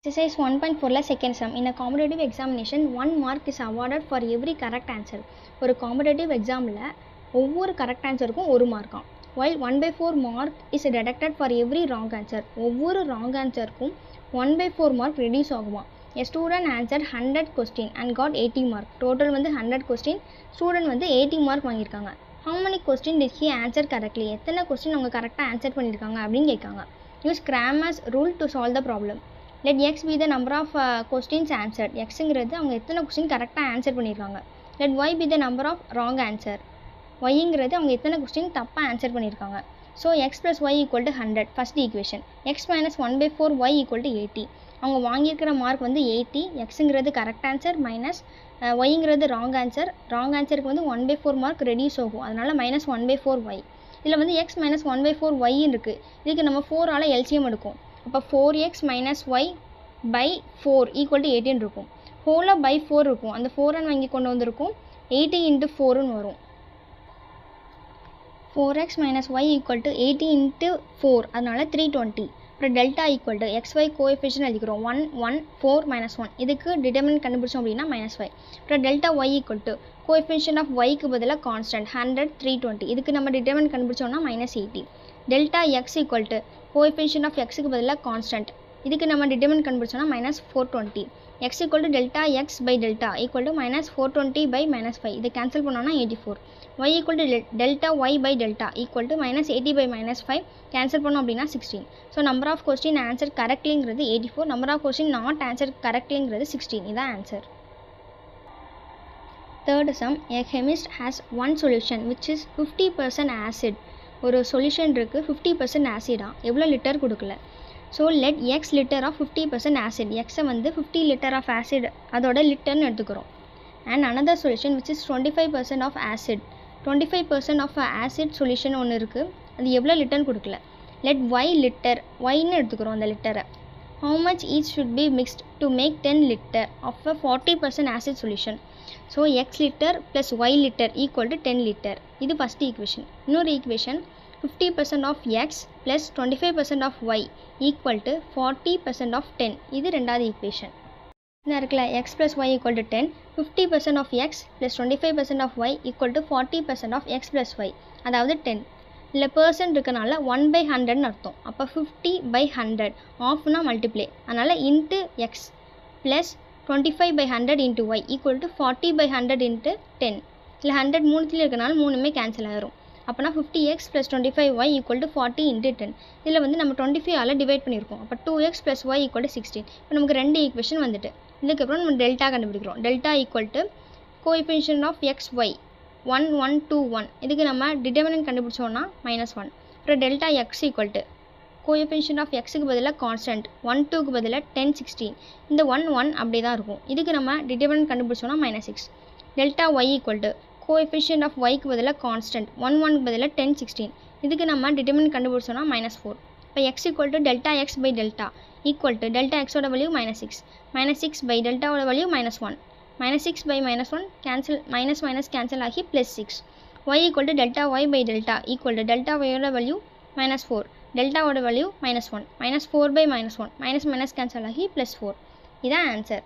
Exercise 1.4 second sum. In a competitive examination, 1 mark is awarded for every correct answer. ஒரு competitive examல ஒவ்வொரு correct answerக்கும் 1 மார்க்காம். While 1/4 mark is deducted for every wrong answer. ஒவ்வொரு wrong answerக்கும் 1/4 mark reduce ஆகுமா. A student answered 100 question and got 80 mark. Total வந்து 100 question. Student வந்து 80 mark வாங்கியிருக்காங்க. How many question did he answer correctly? எத்தனை question அவங்க கரெக்டாக answer பண்ணியிருக்காங்க அப்படின்னு கேட்காங்க. Use Cramer's rule to solve the problem. Let x be the number of questions answered. Xங்கிறது அவங்க எத்தனை கொஸ்டின் கரெக்டாக ஆன்சர் பண்ணியிருக்காங்க. Let y be the number of wrong answer. Yங்கிறது அவங்க எத்தனை கொஸ்டின் தப்பாக ஆன்சர் பண்ணியிருக்காங்க. So x plus y equal to 100. First equation. x minus 1/4 y equal to 80. அவங்க வாங்கியிருக்கிற mark வந்து 80. xங்கிறது கரெக்ட் ஆன்சர் மைனஸ் yங்கிறது ராங் ஆன்சர். ராங் ஆன்சருக்கு வந்து 1/4 மார்க் ரெடியூஸ் ஆகும். அதனால் minus 1/4 y. இதில் வந்து x minus 1/4 y இருக்குது. இதுக்கு நம்ம 4ஆல் LCM எடுக்கும். அப்போ 4x minus y by 4 equal to 18 இருக்கும். ஹோலாக by 4 இருக்கும். அந்த 4 வாங்கி கொண்டு வந்திருக்கும் 80 into 4ன்னு வரும். 4x minus y equal to 80 into 4 அதனால் 320. அப்புறம் delta equal to xy coefficient எழுதிக்கிறோம் 1 1 4 minus 1. இதுக்கு டிட்டர்மினன்ட் கண்டுபிடிச்சோம் அப்படின்னா -5. அப்புறம் delta y equal to coefficient of yக்கு பதிலாக கான்ஸ்டன்ட் 100 320. இதுக்கு நம்ம டிட்டர்மினன்ட் கண்டுபிடிச்சோம்னா -80. Delta x equal to coefficient of xக்கு பதிலாக கான்ஸ்டன்ட். இதுக்கு நம்ம டிட்டர்மினன்ட் கண்டுபிடிச்சோம்னா -420. x equal to delta x by delta equal to -420 by -5. இதை கேன்சல் பண்ணோம்னா 84. y equal to delta y by delta equal to -80 by -5 cancel பண்ணோம் அப்படின்னா 16. So number of question answer கரெக்ட்லிங்கிறது 84. Number of question not answer கரெக்ட்லிங்கிறது 16. இதான் answer. Third sum. A chemist has one solution which is 50% acid. ஒரு solution இருக்குது 50% ஆசிடா. எவ்வளோ litre கொடுக்கல. So let x litre of 50% acid. எக்ஸை வந்து 50 லிட்டர் ஆஃப் ஆசிட் அதோட லிட்டர்னு எடுத்துக்கிறோம். And another solution which is 25% of acid. 25% of acid solution ஒன்று இருக்குது. அது எவ்வளோ லிட்டர்னு கொடுக்கல. லெட் y லிட்டர் yன்னு எடுத்துக்கிறோம் அந்த லிட்டரை. How much each should be mixed to make 10 litre of a 40% acid solution. So x litre plus y litre equal to 10 litre. இது ஃபஸ்ட் ஈக்குவேஷன். இன்னொரு equation 50% of x plus 25% of y equal to 40% of 10. இது ரெண்டாவது equation. இதாக இருக்குல்ல x plus y equal to 10, 50% of x plus 25% of y equal to 40% of x plus y, அதாவது 10. இல்லை percent இருக்கனால 1/100ன்னு அர்த்தம். அப்போ 50 by 100 ஆஃப்னா மல்டிப்ளே, அதனால் into X plus 25/100 into y equal to 40/100 into 10. இல்லை 100 மூணுத்துலேயும் இருக்கனால மூணுமே கேன்சல் ஆகிரும். அப்போனா 50x plus 25y equal to 40 into 10. இதில் வந்து நம்ம 25ஆல் டிவைட் பண்ணியிருக்கோம். அப்போ 2x plus y equal to 16. இப்போ நமக்கு ரெண்டு ஈக்குவேஷன் வந்துட்டு. இதுக்கப்புறம் நம்ம டெல்டா கண்டுபிடிக்கிறோம். Delta equal to coefficient of x y 1 1 2 1. இதுக்கு நம்ம டிட்டர்மினன்ட் கண்டுபிடிச்சோன்னா -1. அப்புறம் delta x equal to coefficient of எக்ஸுக்கு பதிலாக கான்ஸ்டன்ட் 1 2க்கு பதிலாக 10 16. இந்த 1 1 அப்படியே தான் இருக்கும். இதுக்கு நம்ம டிட்டர்மினன்ட் கண்டுபிடிச்சோன்னா -6. Delta y equal to coefficient of yக்கு பதிலாக கான்ஸ்டன்ட் 1 1க்கு பதிலாக 10 16. இதுக்கு நம்ம டிட்டர்மினன்ட் கண்டுபிடிச்சோன்னா -4. இப்போ x equal to delta x by delta equal to delta எக்ஸோட வேல்யூ -6. -6 பை டெல்டாவோட value -1. -6 by -1 cancel, minus minus cancel ஆகி +6. y equal to delta y by delta equal to delta ஒயோட வேல்யூ -4. டெல்டாவோட value -1. -4 by -1 minus minus cancel ஆகி +4. இதான் answer.